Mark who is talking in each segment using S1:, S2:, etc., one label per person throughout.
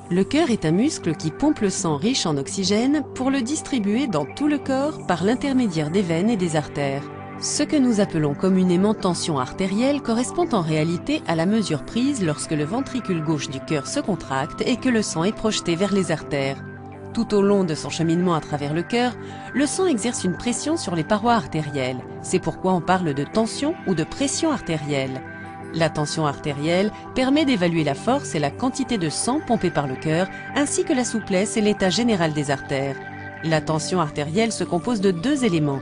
S1: Le cœur est un muscle qui pompe le sang riche en oxygène pour le distribuer dans tout le corps par l'intermédiaire des veines et des artères. Ce que nous appelons communément tension artérielle correspond en réalité à la mesure prise lorsque le ventricule gauche du cœur se contracte et que le sang est projeté vers les artères. Tout au long de son cheminement à travers le cœur, le sang exerce une pression sur les parois artérielles. C'est pourquoi on parle de tension ou de pression artérielle. La tension artérielle permet d'évaluer la force et la quantité de sang pompé par le cœur, ainsi que la souplesse et l'état général des artères. La tension artérielle se compose de deux éléments.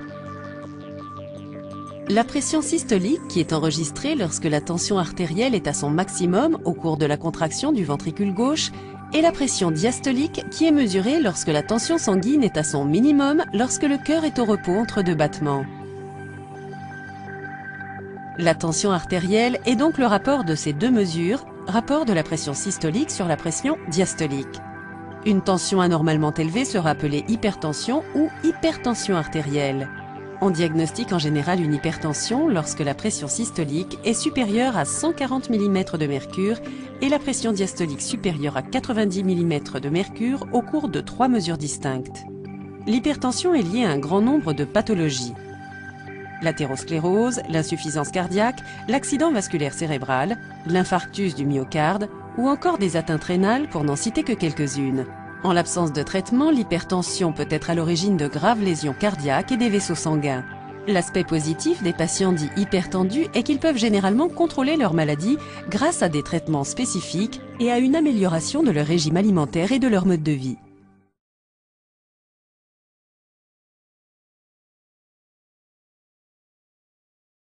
S1: La pression systolique, qui est enregistrée lorsque la tension artérielle est à son maximum au cours de la contraction du ventricule gauche, et la pression diastolique, qui est mesurée lorsque la tension sanguine est à son minimum lorsque le cœur est au repos entre deux battements. La tension artérielle est donc le rapport de ces deux mesures, rapport de la pression systolique sur la pression diastolique. Une tension anormalement élevée sera appelée hypertension ou hypertension artérielle. On diagnostique en général une hypertension lorsque la pression systolique est supérieure à 140 mm de mercure et la pression diastolique supérieure à 90 mm de mercure au cours de 3 mesures distinctes. L'hypertension est liée à un grand nombre de pathologies. L'athérosclérose, l'insuffisance cardiaque, l'accident vasculaire cérébral, l'infarctus du myocarde ou encore des atteintes rénales pour n'en citer que quelques-unes. En l'absence de traitement, l'hypertension peut être à l'origine de graves lésions cardiaques et des vaisseaux sanguins. L'aspect positif des patients dits hypertendus est qu'ils peuvent généralement contrôler leur maladie grâce à des traitements spécifiques et à une amélioration de leur régime alimentaire et de leur mode de vie.